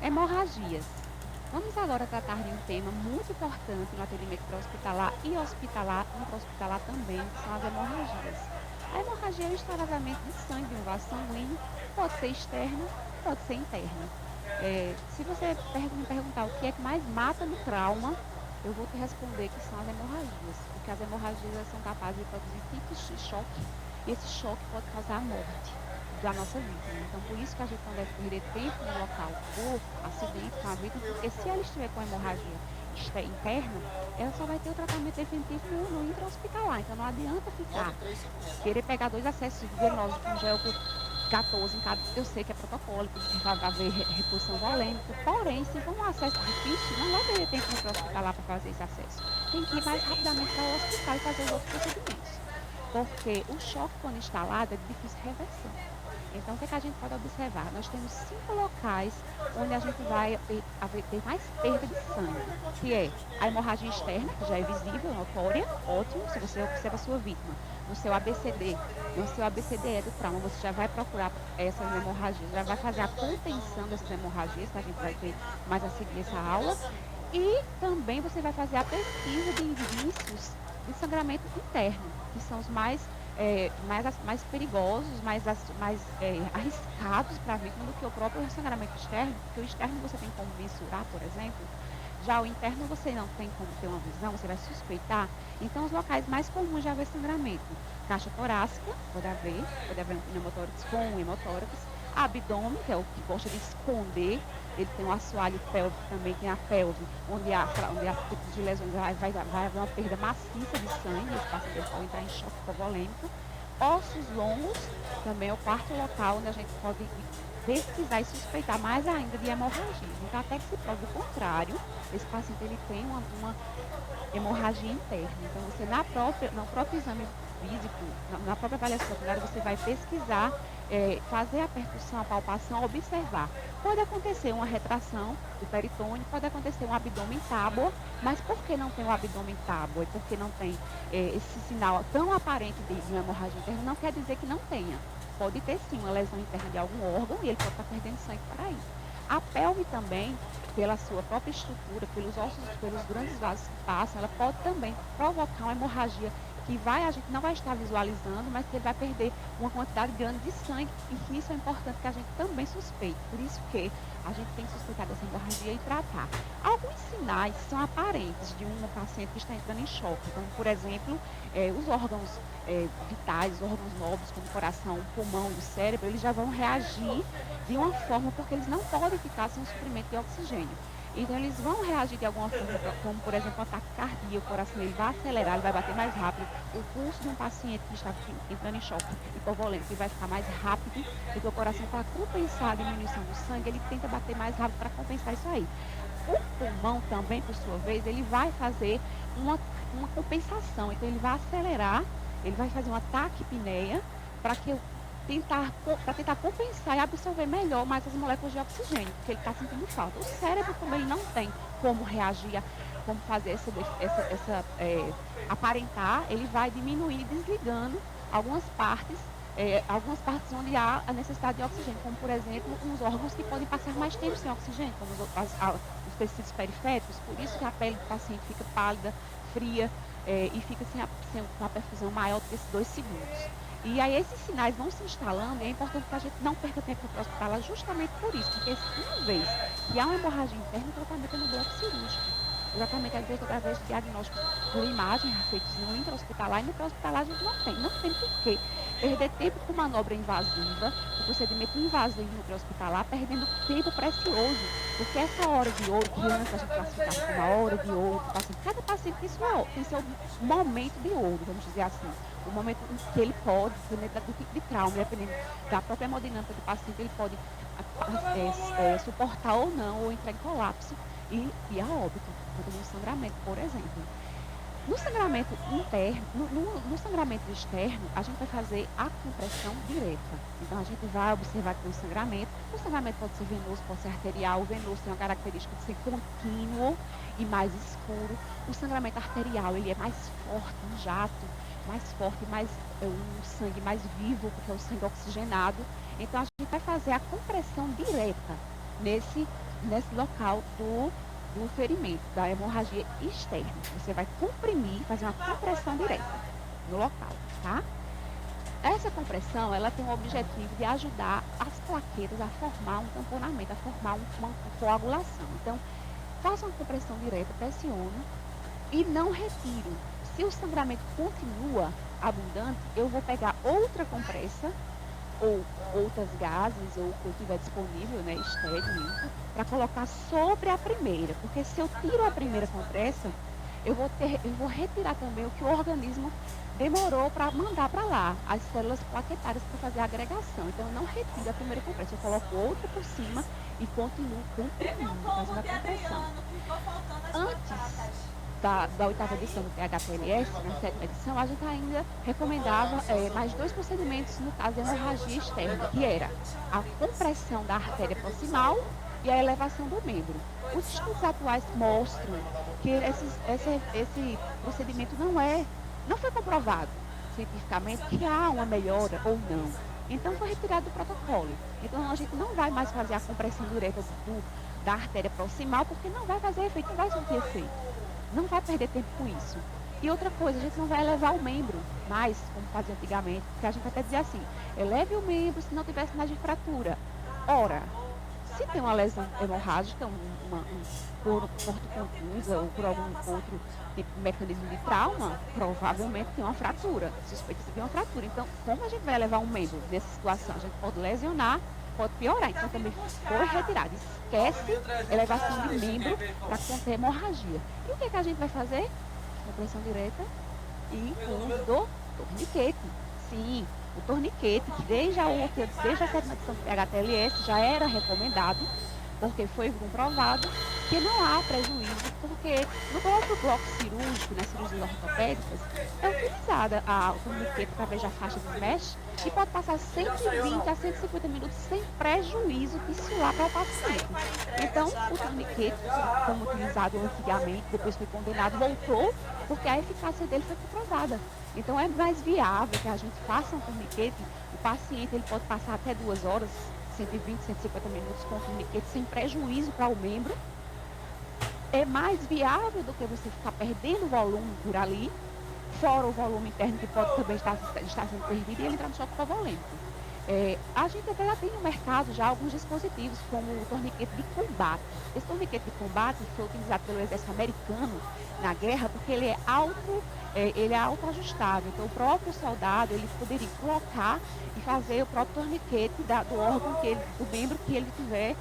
Hemorragias. Vamos agora tratar de um tema muito importante no atendimento pré-hospitalar e hospitalar, intra-hospitalar também, que são as hemorragias. A hemorragia é o extravasamento de sangue de um vaso sanguíneo, pode ser externa, pode ser interna. Se você me perguntar o que é que mais mata no trauma, eu vou te responder que são as hemorragias, porque as hemorragias são capazes de produzir picos de choque, e esse choque pode causar a morte da nossa vítima. Então, por isso que a gente não deve perder tempo no local por acidente com a vítima, porque se ela estiver com hemorragia interna, ela só vai ter o tratamento definitivo no intra-hospitalar. Então, não adianta ficar, querer pegar 2 acessos venosos com gel por 14 em cada, eu sei que é protocolo, que vai haver reposição volêmica, porém, se for um acesso difícil, não vai ter tempo no intra-hospitalar para fazer esse acesso. Tem que ir mais rapidamente para o hospital e fazer os outros procedimentos, porque o choque, quando instalado, é de difícil reversão. Então, o que a gente pode observar? Nós temos 5 locais onde a gente vai ter mais perda de sangue, que é a hemorragia externa, que já é visível, notória, ótimo, se você observa a sua vítima. No seu ABCD, no seu ABCDE do trauma, você já vai procurar essas hemorragias, já vai fazer a contenção dessas hemorragias, que a gente vai ter mais a seguir essa aula. E também você vai fazer a pesquisa de indícios de sangramento interno, que são os mais perigosos, mais arriscados para a vítima do que o próprio sangramento externo, porque o externo você tem como mensurar, por exemplo, já o interno você não tem como ter uma visão, você vai suspeitar. Então, os locais mais comuns de haver sangramento: caixa torácica, pode haver um pneumotórax com um hemotórax, abdômen, que é o que gosta de esconder, ele tem um assoalho pélvico também, tem a pelve, onde há tipos de lesões, vai haver uma perda maciça de sangue, esse paciente pode entrar em choque hipovolêmico. Ossos longos, também é o quarto local onde a gente pode pesquisar e suspeitar mais ainda de hemorragia. Então, até que se prove o contrário, esse paciente ele tem uma hemorragia interna. Então, você no próprio exame físico, na própria avaliação primária, você vai pesquisar, fazer a percussão, a palpação, observar. Pode acontecer uma retração do peritônio, pode acontecer um abdômen tábua, mas por que não tem o abdômen tábua? E por que não tem esse sinal tão aparente de uma hemorragia interna? Não quer dizer que não tenha. Pode ter sim uma lesão interna de algum órgão e ele pode estar perdendo sangue para isso. A pelve também, pela sua própria estrutura, pelos ossos, pelos grandes vasos que passam, ela pode também provocar uma hemorragia que a gente não vai estar visualizando, mas que ele vai perder uma quantidade grande de sangue, e isso é importante que a gente também suspeite. Por isso que a gente tem que suspeitar dessa hemorragia e tratar. Alguns sinais são aparentes de uma paciente que está entrando em choque. Então, por exemplo, os órgãos vitais, os órgãos nobres, como o coração, o pulmão, o cérebro, eles já vão reagir de uma forma, porque eles não podem ficar sem o suprimento de oxigênio. Então, eles vão reagir de alguma forma, como, por exemplo, um ataque cardíaco, o coração ele vai acelerar, ele vai bater mais rápido. O pulso de um paciente que está entrando em choque hipovolêmico vai ficar mais rápido, porque o coração, para compensar a diminuição do sangue, ele tenta bater mais rápido para compensar isso aí. O pulmão também, por sua vez, ele vai fazer uma compensação, então ele vai acelerar, ele vai fazer uma taquipneia para tentar compensar e absorver melhor mais as moléculas de oxigênio, porque ele está sentindo falta. O cérebro, como ele não tem como reagir, como fazer aparentar, ele vai diminuir, desligando algumas partes onde há a necessidade de oxigênio, como, por exemplo, uns órgãos que podem passar mais tempo sem oxigênio, como os tecidos periféricos. Por isso que a pele do paciente fica pálida, fria, e fica sem uma perfusão maior do que esses 2 segundos. E aí esses sinais vão se instalando, e é importante que a gente não perca tempo no hospital justamente por isso, porque uma vez que há uma hemorragia interna, o tratamento é no bloco cirúrgico. O tratamento é feito através de diagnósticos por imagem, feitos no intra-hospitalar, e no pré-hospitalar a gente não tem por quê perder tempo com manobra invasiva, com procedimento invasivo no pré-hospitalar, perdendo tempo precioso, porque essa hora de ouro, que antes a gente classificava como a hora de ouro, cada paciente tem seu momento de ouro, vamos dizer assim, o momento em que ele pode, dependendo do tipo de trauma, dependendo da própria hemodinâmica do paciente, ele pode suportar ou não, ou entrar em colapso e a óbito, quando um sangramento, por exemplo. No sangramento interno, no sangramento externo, a gente vai fazer a compressão direta. Então, a gente vai observar que tem um sangramento. O sangramento pode ser venoso, pode ser arterial. O venoso tem uma característica de ser contínuo e mais escuro. O sangramento arterial, ele é mais forte, um jato, mais forte, um sangue mais vivo, porque é o sangue oxigenado. Então, a gente vai fazer a compressão direta nesse nesse local do ferimento, da hemorragia externa. Você vai comprimir, fazer uma compressão direta no local, tá? Essa compressão, ela tem o objetivo de ajudar as plaquetas a formar um tamponamento, a formar uma coagulação. Então, faça uma compressão direta, pressione e não retiro. Se o sangramento continua abundante, eu vou pegar outra compressa ou outras gases, ou o que eu tiver disponível, né, estéril, para colocar sobre a primeira. Porque se eu tiro a primeira compressa, eu vou retirar também o que o organismo demorou para mandar para lá, as células plaquetárias para fazer a agregação. Então, eu não retiro a primeira compressa, eu coloco outra por cima e continuo comprimindo, fazendo a compressão. Antes da oitava edição do PHPLS, na sétima edição, a gente ainda recomendava mais dois procedimentos no caso de hemorragia externa, que era a compressão da artéria proximal e a elevação do membro. Os estudos atuais mostram que esse procedimento não foi comprovado cientificamente que há uma melhora ou não. Então, foi retirado do protocolo. Então, a gente não vai mais fazer a compressão direta da artéria proximal, porque não vai fazer efeito, não vai surtir efeito. Não vai perder tempo com isso. E outra coisa, a gente não vai elevar o membro mais, como fazia antigamente, porque a gente até dizia assim, eleve o membro se não tiver sinais de fratura. Ora, se tem uma lesão hemorrágica, por contusa ou por algum outro tipo de mecanismo de trauma, provavelmente tem uma fratura, suspeita-se de uma fratura. Então, como a gente vai elevar um membro nessa situação? A gente pode lesionar, pode piorar. Então, também foi retirado. Esquece elevação de membro para conter hemorragia. E o que a gente vai fazer? Compressão direta e uso do torniquete. Sim, o torniquete, que desde a sétima edição do PHTLS já era recomendado, porque foi comprovado que não há prejuízo, porque no próprio bloco cirúrgico, nas cirurgias ortopédicas, é utilizada o torniquete através da faixa de mesh e pode passar 120 a 150 minutos sem prejuízo tissular para o paciente. Então, o torniquete, como utilizado antigamente, depois foi condenado, voltou, porque a eficácia dele foi comprovada. Então, é mais viável que a gente faça um torniquete. O paciente ele pode passar até 2 horas, 120, 150 minutos com o torniquete, sem prejuízo para o membro. É mais viável do que você ficar perdendo volume por ali, fora o volume interno que pode também estar sendo perdido e ele entrar no choque hipovolêmico. A gente até já tem no mercado já alguns dispositivos, como o torniquete de combate. Esse torniquete de combate foi utilizado pelo exército americano na guerra porque ele é autoajustável. Então, o próprio soldado ele poderia colocar e fazer o próprio torniquete do órgão do membro que ele tiver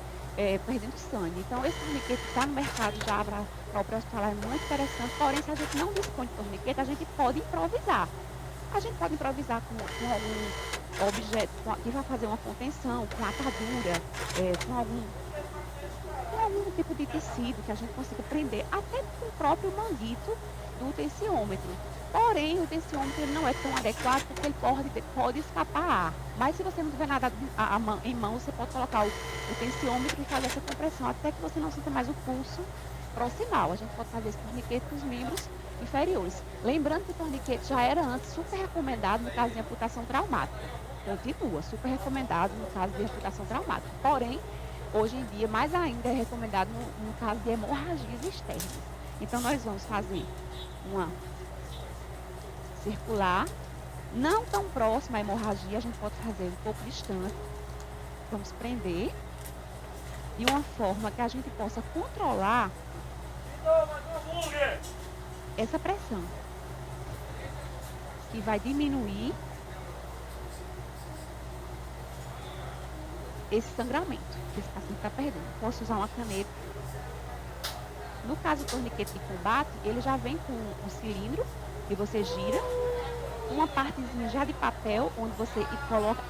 perdendo sangue. Então, esse torniquete está no mercado já para o hospitalar, é muito interessante. Porém, se a gente não dispõe de torniquete, a gente pode improvisar. A gente pode improvisar com algum objeto que vai fazer uma contenção, com atadura, com algum tipo de tecido que a gente consiga prender, até com o próprio manguito do tensiômetro. Porém, o tensiômetro ele não é tão adequado porque ele pode escapar ar. Mas se você não tiver nada em mão, você pode colocar o tensiômetro e fazer essa compressão até que você não sinta mais o pulso proximal. A gente pode fazer esse torniquete com os membros inferiores. Lembrando que o torniquete já era antes super recomendado no caso de amputação traumática. Continua super recomendado no caso de amputação traumática. Porém, hoje em dia, mais ainda é recomendado no caso de hemorragias externas. Então, nós vamos fazer uma circular, não tão próxima à hemorragia, a gente pode fazer um pouco distante. Vamos prender de uma forma que a gente possa controlar essa pressão, que vai diminuir esse sangramento que esse paciente está perdendo. Posso usar uma caneta. No caso do torniquete de combate, ele já vem com um cilindro que você gira, uma partezinha já de papel, onde você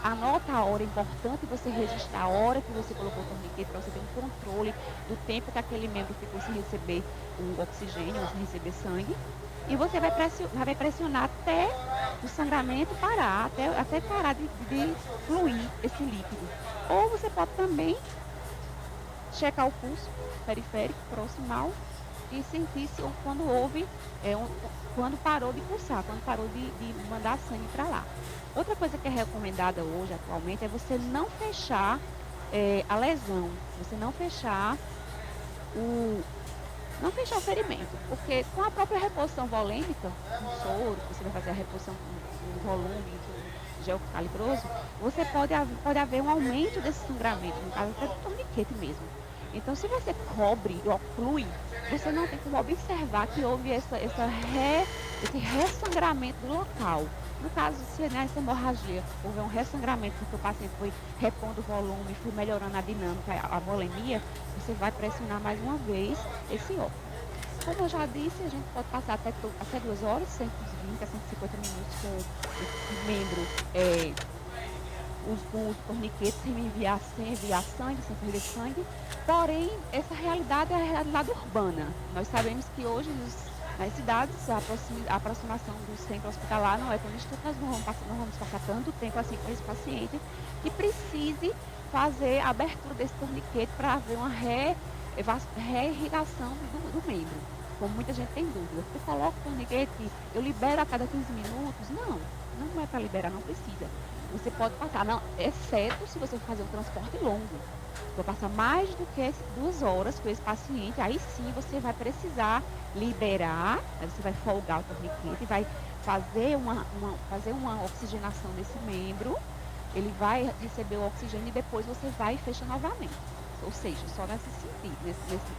anota a hora importante, você registra a hora que você colocou o torniquete, para você ter um controle do tempo que aquele membro ficou sem receber o oxigênio, sem receber sangue. E você vai pressionar até o sangramento parar, até parar de fluir esse líquido. Ou você pode também checar o pulso periférico, proximal, e sentir se quando quando parou de pulsar, quando parou de mandar sangue para lá. Outra coisa que é recomendada hoje, atualmente, é você não fechar a lesão, você não fechar o, não fechar o ferimento, porque com a própria reposição volêmica, com soro, que você vai fazer a reposição com volume, com gel calibroso, você pode haver um aumento desse sangramento, no caso até do torniquete mesmo. Então, se você cobre ou oclui, você não tem como observar que houve esse ressangramento do local. No caso, se nessa hemorragia houver um ressangramento porque o paciente foi repondo o volume, foi melhorando a dinâmica, a volemia, você vai pressionar mais uma vez esse óculos. Como eu já disse, a gente pode passar até 2 horas, 120 a 150 minutos com esse membro, os torniquetes sem enviar sangue, sem perder sangue. Porém, essa realidade é a realidade urbana. Nós sabemos que hoje nas cidades a aproximação do centro hospitalar não é tão distante, nós não vamos passar tanto tempo assim com esse paciente que precise fazer a abertura desse torniquete para haver uma reirrigação do membro. Como muita gente tem dúvida. Eu coloco o torniquete, eu libero a cada 15 minutos? Não é para liberar, não precisa. Você pode passar, não, exceto se você for fazer um transporte longo. Vou passar mais do que 2 horas com esse paciente, aí sim você vai precisar liberar, aí você vai folgar o torniquete, vai fazer uma oxigenação desse membro, ele vai receber o oxigênio e depois você vai e fecha novamente. Ou seja, só nesse sentido,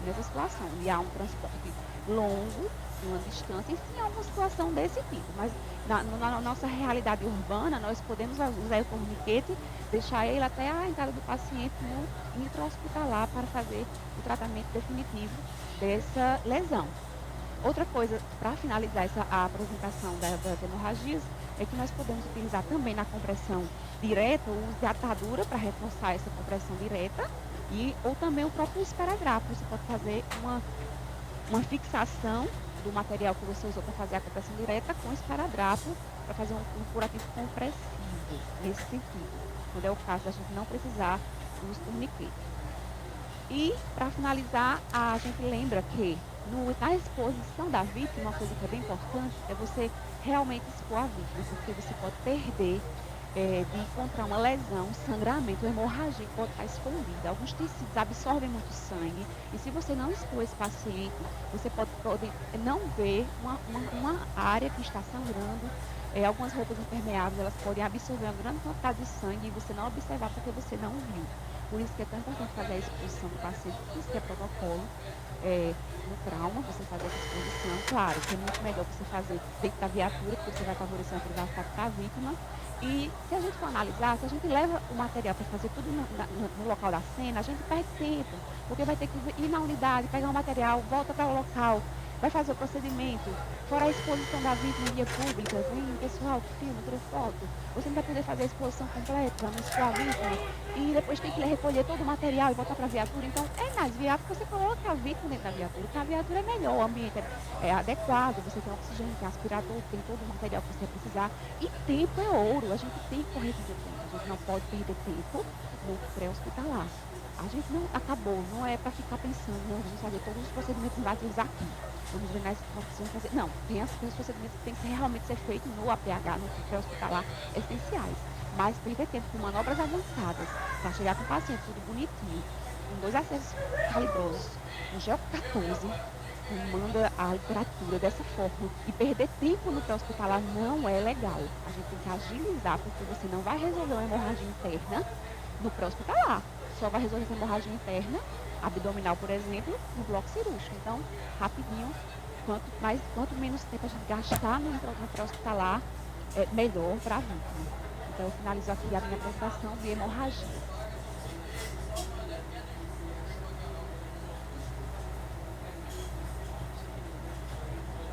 nessa situação. E há um transporte longo, uma distância, e sim há uma situação desse tipo. Mas na nossa realidade urbana, nós podemos usar o torniquete, deixar ele até a entrada do paciente no intra-hospitalar para fazer o tratamento definitivo dessa lesão. Outra coisa, para finalizar a apresentação das hemorragias, é que nós podemos utilizar também na compressão direta o uso de atadura para reforçar essa compressão direta, ou também o próprio esparadrapo. Você pode fazer uma fixação do material que você usou para fazer a compressão direta com esparadrapo para fazer um curativo compressivo, nesse sentido, quando é o caso da gente não precisar dos torniquetes. E, para finalizar, a gente lembra que na exposição da vítima, uma coisa que é bem importante é você realmente expor a vítima, porque você pode perder de encontrar uma lesão, sangramento, hemorragia que pode estar escondida. Alguns tecidos absorvem muito sangue e se você não expor esse paciente, você pode não ver uma área que está sangrando. Algumas roupas impermeáveis, elas podem absorver uma grande quantidade de sangue e você não observar porque você não viu. Por isso que é tão importante fazer a exposição do paciente, isso que é protocolo. No trauma, você fazer essa exposição, claro, que é muito melhor você fazer dentro da viatura, porque você vai favorecer a privacidade da vítima. E se a gente for analisar, se a gente leva o material para fazer tudo no local da cena, a gente perde tempo, porque vai ter que ir na unidade, pegar o material, volta para o local, vai fazer o procedimento, fora a exposição da vítima em via pública, vem pessoal, filma, tira foto, você não vai poder fazer a exposição completa, não expor a vítima, e depois tem que recolher todo o material e voltar para a viatura. Então, é mais viável que você coloque a vítima dentro da viatura, porque a viatura é melhor, o ambiente é adequado, você tem oxigênio, tem aspirador, tem todo o material que você vai precisar, e tempo é ouro, a gente tem que correr de tempo, a gente não pode perder tempo no pré-hospitalar. A gente não acabou, não é para ficar pensando, não, vamos fazer todos os procedimentos invasivos aqui. Vamos ver se precisam fazer. Não, tem os procedimentos que tem que realmente ser feitos no APH, no pré-hospitalar, essenciais. Mas perder tempo com manobras avançadas, para chegar com o paciente tudo bonitinho, com 2 acessos calibrosos, um gel 14, manda a literatura dessa forma, e perder tempo no pré-hospitalar não é legal. A gente tem que agilizar, porque você não vai resolver uma hemorragia interna no pré-hospitalar. Só vai resolver essa hemorragia interna, abdominal, por exemplo, no bloco cirúrgico. Então, rapidinho, quanto menos tempo a gente gastar no pré-hospitalar, melhor para a vítima. Então, eu finalizo aqui a minha apresentação de hemorragia.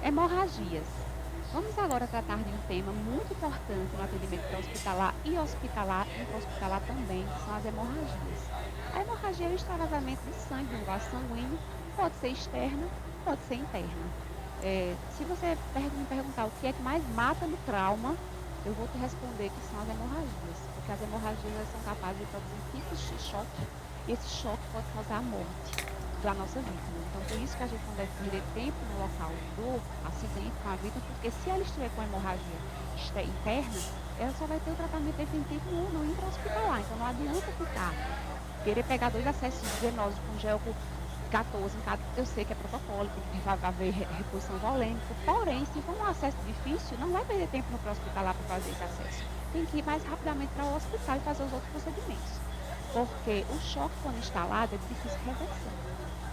Hemorragias. Vamos agora tratar de um tema muito importante no atendimento pré-hospitalar e hospitalar, e intra-hospitalar também, que são as hemorragias. A hemorragia é o extravasamento de sangue no vaso sanguíneo, pode ser externa, pode ser interna. Se você me perguntar o que é que mais mata no trauma, eu vou te responder que são as hemorragias, porque as hemorragias são capazes de produzir picos de choque, e esse choque pode causar a morte da nossa vítima. Então, por isso que a gente não deve perder tempo no local do acidente com a vítima, porque se ela estiver com hemorragia interna, ela só vai ter o tratamento definitivo no intra-hospitalar. Então, não adianta querer pegar 2 acessos venosos com gel 14 em cada, eu sei que é protocolo, vai haver reposição volêmica, porém, se for um acesso difícil, não vai perder tempo no pré-hospitalar para fazer esse acesso. Tem que ir mais rapidamente para o hospital e fazer os outros procedimentos. Porque o choque, quando instalado, é de difícil reversão.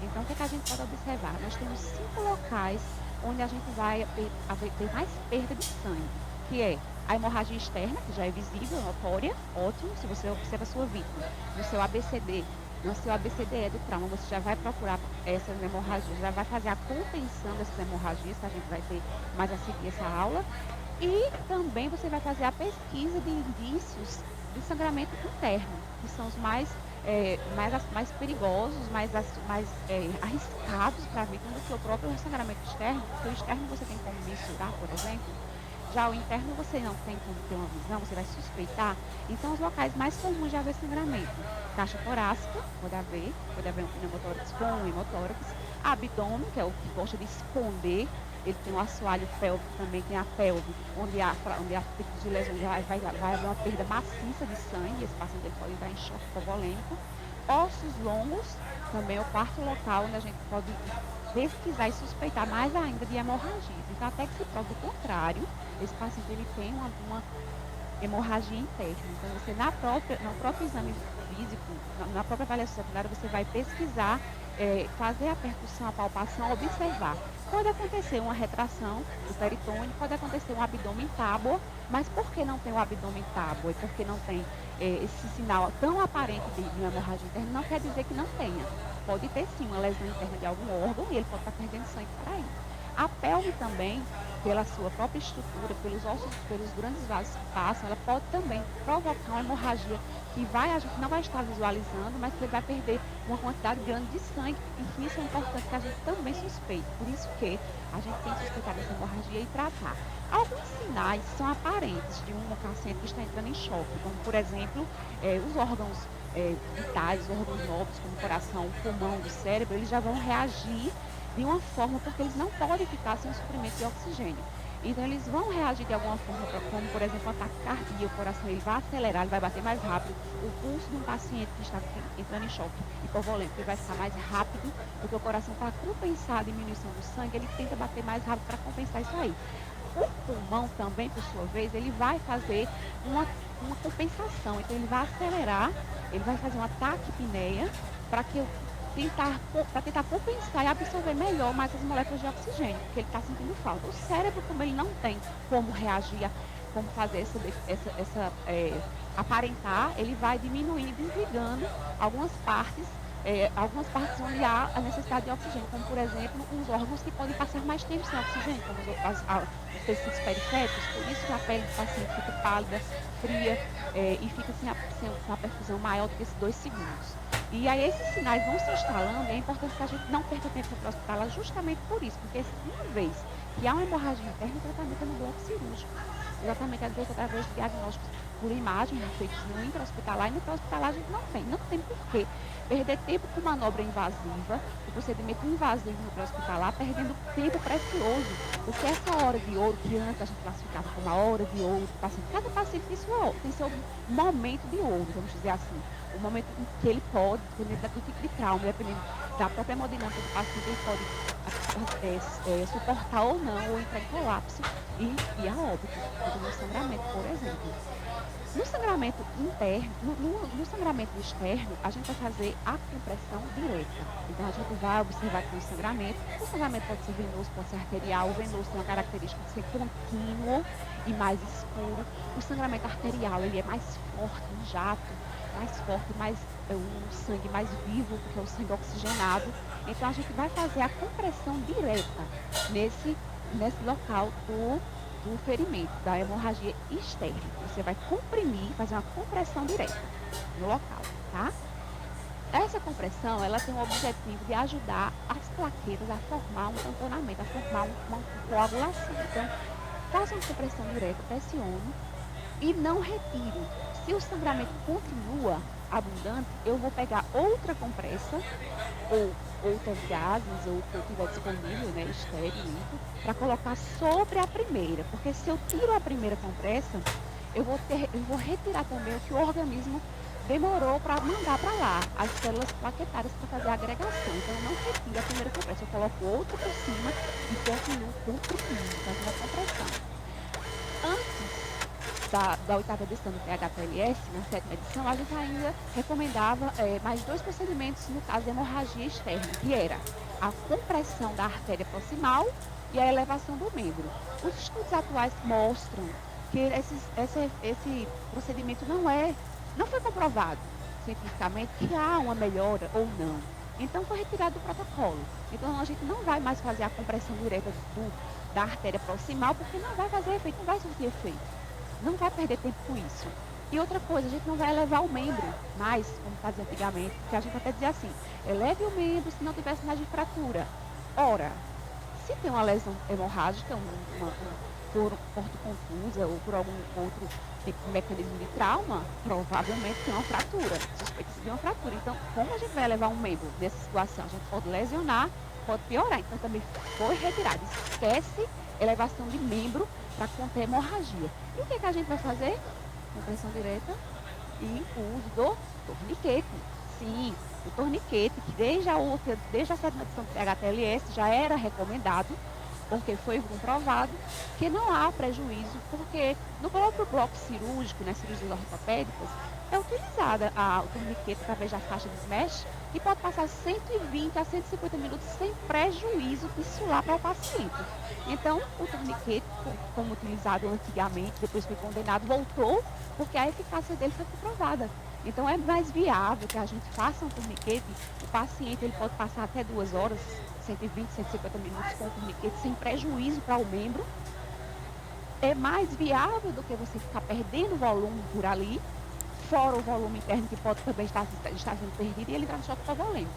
Então, o que a gente pode observar? Nós temos 5 locais onde a gente vai ter mais perda de sangue, que é a hemorragia externa, que já é visível, notória, ótimo, se você observa a sua vítima. No seu ABCD, no seu ABCDE do trauma, você já vai procurar essas hemorragias, já vai fazer a contenção dessas hemorragias, que a gente vai ter mais a seguir essa aula. E também você vai fazer a pesquisa de indícios de sangramento interno, que são os mais perigosos, mais arriscados para a vítima do que o próprio sangramento externo, porque o externo você tem como mensurar, por exemplo, já o interno você não tem como ter uma visão, você vai suspeitar. Então, os locais mais comuns de haver sangramento: caixa torácica, pode haver um pneumotórax com um hemotórax, abdômen, que é o que gosta de esconder, ele tem um assoalho pélvico também, tem a pelve, onde há tipo de lesão, vai haver uma perda maciça de sangue, esse paciente ele pode entrar em choque hipovolêmico. Ossos longos, também é o quarto local onde a gente pode pesquisar e suspeitar mais ainda de hemorragias. Então, até que se prove o contrário, esse paciente ele tem uma hemorragia interna. Então, você no próprio exame físico, na própria avaliação secundária, você vai pesquisar, fazer a percussão, a palpação, observar. Pode acontecer uma retração do peritônio, pode acontecer um abdômen tábua, mas por que não tem o abdômen tábua? E por que não tem esse sinal tão aparente de uma hemorragia interna? Não quer dizer que não tenha. Pode ter sim uma lesão interna de algum órgão e ele pode estar perdendo sangue por aí. A pelve também, pela sua própria estrutura, pelos ossos, pelos grandes vasos que passam, ela pode também provocar uma hemorragia que a gente não vai estar visualizando, mas que ele vai perder uma quantidade grande de sangue. E isso é importante que a gente também suspeite. Por isso que a gente tem que suspeitar dessa hemorragia e tratar. Alguns sinais são aparentes de um paciente que está entrando em choque, como, por exemplo, os órgãos vitais, os órgãos nobres, como o coração, o pulmão, o cérebro, eles já vão reagir de uma forma, porque eles não podem ficar sem o suprimento de oxigênio. Então, eles vão reagir de alguma forma, como, por exemplo, a taquicardia, o coração ele vai acelerar, ele vai bater mais rápido. O pulso de um paciente que está entrando em choque hipovolêmico, ele vai ficar mais rápido, porque o coração, para compensar a diminuição do sangue, ele tenta bater mais rápido para compensar isso aí. O pulmão também, por sua vez, ele vai fazer uma compensação. Então, ele vai acelerar, ele vai fazer uma taquipneia para tentar compensar e absorver melhor mais as moléculas de oxigênio, porque ele está sentindo falta. O cérebro, como ele não tem como reagir, como fazer aparentar, ele vai diminuindo, desligando algumas partes onde há a necessidade de oxigênio, como, por exemplo, os órgãos que podem passar mais tempo sem oxigênio, como os tecidos periféricos. Por isso que a pele do paciente fica pálida, fria, e fica sem uma perfusão maior do que esses 2 segundos. E aí esses sinais vão se instalando e é importante que a gente não perca tempo no hospital justamente por isso, porque uma vez que há uma hemorragia interna, o tratamento é no bloco cirúrgico. Exatamente, às vezes através de diagnósticos por imagem, feitos no intra-hospitalar, e no intra-hospitalar a gente não tem porquê perder tempo com manobra invasiva, o procedimento invasivo no intra-hospitalar, perdendo tempo precioso, porque essa hora de ouro, que antes a gente classificava como a hora de ouro do paciente, cada paciente tem seu momento de ouro, vamos dizer assim, o momento em que ele pode, dependendo do tipo de trauma, dependendo da própria hemodinâmica do paciente, ele pode suportar ou não, ou entrar em colapso e ir a óbito, no sangramento, por exemplo. No sangramento interno, no sangramento externo, a gente vai fazer a compressão direta. Então, a gente vai observar que o sangramento pode ser venoso, pode ser arterial. O venoso tem uma característica de ser contínuo e mais escuro. O sangramento arterial, ele é mais forte, um jato, mais forte, um sangue mais vivo, porque é o sangue oxigenado. Então, a gente vai fazer a compressão direta nesse local do ferimento, da hemorragia externa. Você vai comprimir, fazer uma compressão direta no local, tá? Essa compressão, ela tem o objetivo de ajudar as plaquetas a formar um tamponamento, a formar uma coagulação. Então, faça uma compressão direta, pressione e não retire. Se o sangramento continua abundante, eu vou pegar outra compressa ou outras gases, ou o que eu tiver disponível, né, estéril, para colocar sobre a primeira. Porque se eu tiro a primeira compressa, eu vou retirar também o que o organismo demorou para mandar para lá as células plaquetárias para fazer a agregação. Então, eu não retiro a primeira compressão, eu coloco outra por cima e continuo comprimindo, fazendo a compressão. Antes da oitava edição do PHTLS, na sétima edição, a gente ainda recomendava mais dois procedimentos no caso de hemorragia externa, que era a compressão da artéria proximal e a elevação do membro. Os estudos atuais mostram que esse procedimento não foi comprovado cientificamente que há uma melhora ou não. Então, foi retirado do protocolo. Então, a gente não vai mais fazer a compressão direta da artéria proximal, porque não vai fazer efeito, não vai surtir efeito. Não vai perder tempo com isso. E outra coisa, a gente não vai elevar o membro mais, como fazia antigamente, porque a gente até dizia assim, eleve o membro se não tiver sinais de fratura. Ora, se tem uma lesão hemorrágica, por porto confusa ou por algum outro tipo de mecanismo de trauma, provavelmente tem uma fratura, suspeita-se de uma fratura. Então, como a gente vai elevar um membro nessa situação? A gente pode lesionar, pode piorar. Então, também foi retirado. Esquece elevação de membro para conter hemorragia. E o que, que a gente vai fazer? Compressão direta e o uso do torniquete. Sim, o torniquete, que desde a sétima edição do PHTLS já era recomendado, porque foi comprovado que não há prejuízo, porque no próprio bloco cirúrgico, nas cirurgias ortopédicas, é utilizada o torniquete através da faixa de mesh, que pode passar 120 a 150 minutos sem prejuízo tissular para o paciente. Então, o torniquete, como utilizado antigamente, depois foi condenado, voltou, porque a eficácia dele foi comprovada. Então, é mais viável que a gente faça um torniquete, o paciente ele pode passar até 2 horas, 120, 150 minutos com o torniquete, sem prejuízo para o membro. É mais viável do que você ficar perdendo volume por ali, fora o volume interno que pode também estar sendo perdido e ele entrar no choque hipovolêmico.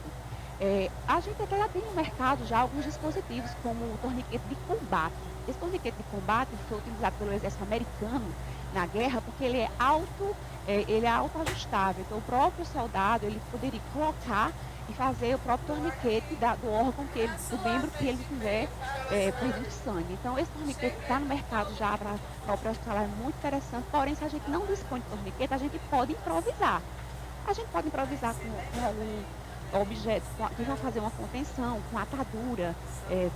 A gente até já tem no mercado já alguns dispositivos, como o torniquete de combate. Esse torniquete de combate foi utilizado pelo exército americano na guerra porque ele é autoajustável. Então, o próprio soldado ele poderia colocar e fazer o próprio torniquete do órgão do membro que ele tiver perdendo sangue. Então, esse torniquete está no mercado já para próprio hospital, é muito interessante. Porém, se a gente não dispõe de torniquete, a gente pode improvisar. A gente pode improvisar com algum objeto, que vão fazer uma contenção, com atadura,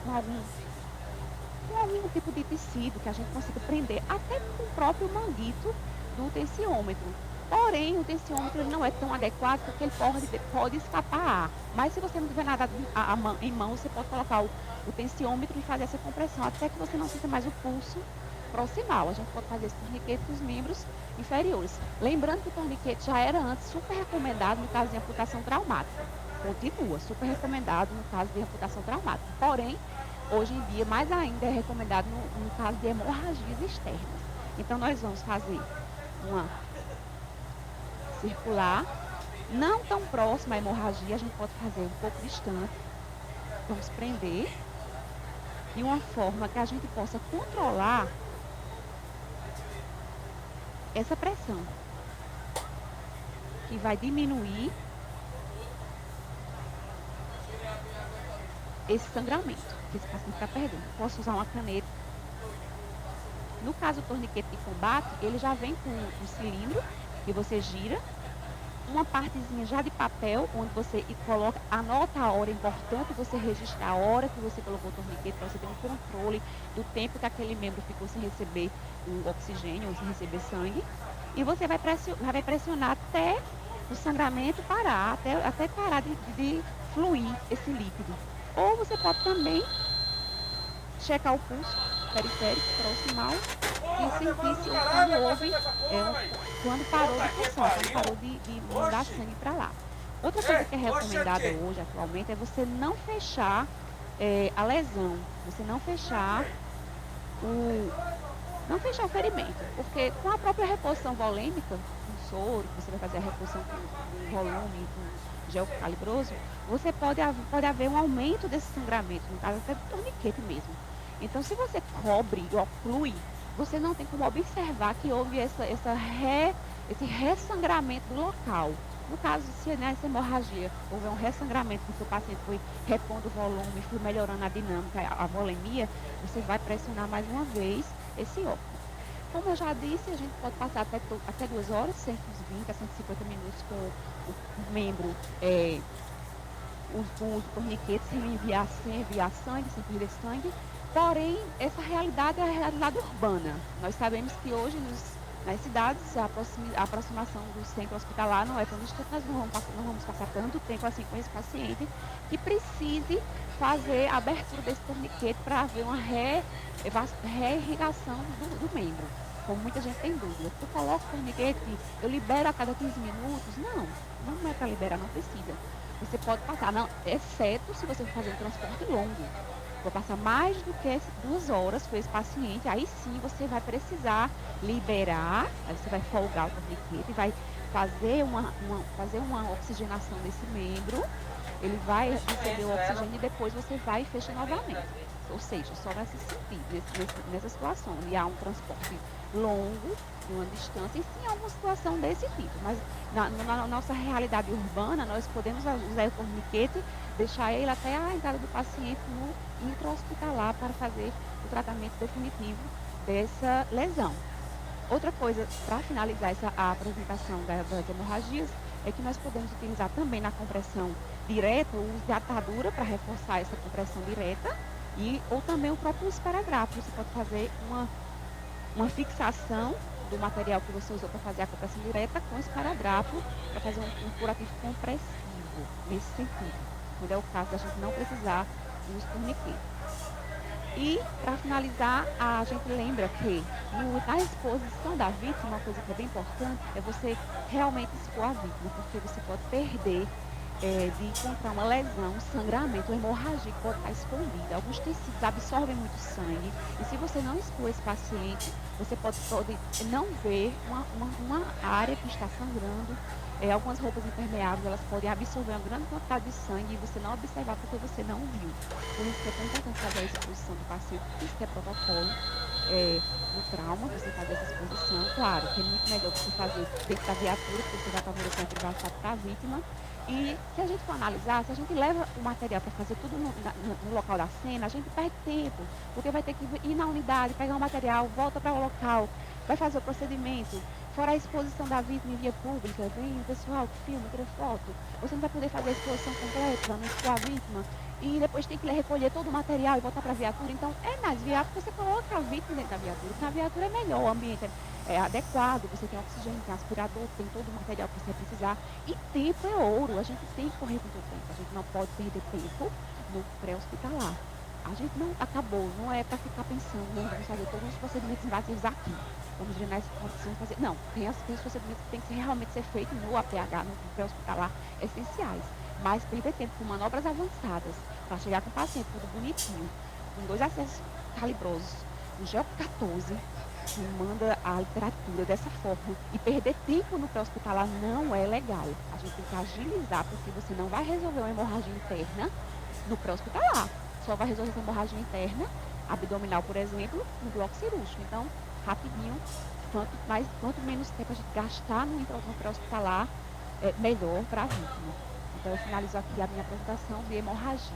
com algum tipo de tecido que a gente consiga prender, até com o próprio manguito do tensiômetro. Porém, o tensiômetro ele não é tão adequado porque ele pode escapar ar. Mas se você não tiver nada em mão, você pode colocar o tensiômetro e fazer essa compressão até que você não sinta mais o pulso proximal. A gente pode fazer esse torniquete dos membros inferiores. Lembrando que o torniquete já era antes super recomendado no caso de amputação traumática. Continua super recomendado no caso de amputação traumática. Porém, hoje em dia, mais ainda é recomendado no caso de hemorragias externas. Então, nós vamos fazer uma circular, não tão próxima à hemorragia, a gente pode fazer um pouco distante. Vamos prender de uma forma que a gente possa controlar essa pressão, que vai diminuir esse sangramento que esse paciente está perdendo. Posso usar uma caneta. No caso do torniquete de combate, ele já vem com um cilindro que você gira, uma partezinha já de papel, onde você anota a hora, é importante você registrar a hora que você colocou o torniquete, para você ter um controle do tempo que aquele membro ficou sem receber o oxigênio, ou sem receber sangue, e você vai pressionar até o sangramento parar, até parar de fluir esse líquido. Ou você pode também checar o pulso periférico, proximal, e sentir se quando parou de pulsar, quando parou de mandar sangue para lá. Outra coisa que é recomendada hoje, atualmente, é você não fechar a lesão, você não fechar o ferimento, porque com a própria reposição volêmica, com soro, você vai fazer a reposição com volume, com gel calibroso, você pode haver um aumento desse sangramento, no caso até do torniquete mesmo. Então, se você cobre e oclui, você não tem como observar que houve esse ressangramento do local. No caso, se nessa hemorragia houver um ressangramento, porque o paciente foi repondo o volume, foi melhorando a dinâmica, a volemia, você vai pressionar mais uma vez esse óculos. Como eu já disse, a gente pode passar até 2 horas, 120 a 150 minutos com o membro, com os torniquetes, sem enviar sangue, sem perder sangue. Porém, essa realidade é a realidade urbana. Nós sabemos que hoje nas cidades a aproximação do centro hospitalar não é tão distante, nós não vamos passar tanto tempo assim com esse paciente que precise fazer a abertura desse torniquete para haver uma reirrigação do membro. Como muita gente tem dúvida. Eu coloco o torniquete, eu libero a cada 15 minutos? Não é para liberar, não precisa. Você pode passar, não, exceto se você for fazer um transporte longo. Vou passar mais do que 2 horas com esse paciente, aí sim você vai precisar liberar, aí você vai folgar o torniquete, vai fazer uma oxigenação desse membro, ele vai receber o oxigênio e depois você vai e fecha novamente. Ou seja, só nesse sentido, nessa situação, onde há um transporte longo, de uma distância, e sim alguma situação desse tipo. Mas na nossa realidade urbana, nós podemos usar o torniquete, deixar ele até a entrada do paciente no intra-hospitalar para fazer o tratamento definitivo dessa lesão. Outra coisa, para finalizar a apresentação das hemorragias, é que nós podemos utilizar também na compressão direta o uso de atadura para reforçar essa compressão direta, ou também o próprio esparadrapo. Você pode fazer uma fixação do material que você usou para fazer a compressão direta com esparadrapo, para fazer um curativo compressivo, nesse sentido, quando é o caso da gente não precisar dos torniquetes. E, para finalizar, a gente lembra que na exposição da vítima, uma coisa que é bem importante é você realmente expor a vítima, porque você pode perder de encontrar uma lesão, um sangramento, uma hemorragia que pode estar escondida. Alguns tecidos absorvem muito sangue e se você não expor esse paciente, você pode não ver uma área que está sangrando. Algumas roupas impermeáveis, elas podem absorver uma grande quantidade de sangue e você não observar porque você não viu. Por isso que é tão importante fazer a exposição do paciente, por isso que é protocolo no trauma, você fazer essa exposição. Claro, que é muito melhor você fazer dentro da viatura, porque você vai favorecer a privacidade para a vítima. E se a gente for analisar, se a gente leva o material para fazer tudo no local da cena, a gente perde tempo, porque vai ter que ir na unidade, pegar o material, volta para o local, vai fazer o procedimento. Fora a exposição da vítima em via pública, vem o pessoal que filma, tira foto, você não vai poder fazer a exposição completa, não expor a vítima, e depois tem que recolher todo o material e voltar para a viatura. Então, nas viaturas, você coloca a vítima dentro da viatura, porque na viatura é melhor, o ambiente é adequado, você tem oxigênio, tem aspirador, tem todo o material que você precisar. E tempo é ouro, a gente tem que correr com o tempo, a gente não pode perder tempo no pré-hospitalar. A gente não acabou, não é para ficar pensando, não vamos fazer todos os procedimentos invasivos aqui, vamos drenar esse condição fazer. Não, tem os procedimentos que tem que realmente ser feitos no APH, no pré-hospitalar, essenciais. Mas perder tempo com manobras avançadas, para chegar com o paciente tudo bonitinho, com 2 acessos calibrosos, um GEL 14, que manda a literatura dessa forma, e perder tempo no pré-hospitalar não é legal. A gente tem que agilizar, porque você não vai resolver uma hemorragia interna no pré-hospitalar. Só vai resolver essa hemorragia interna, abdominal, por exemplo, no bloco cirúrgico. Então, rapidinho, quanto menos tempo a gente gastar no pré-hospitalar, melhor para a vítima. Então, eu finalizo aqui a minha apresentação de hemorragias.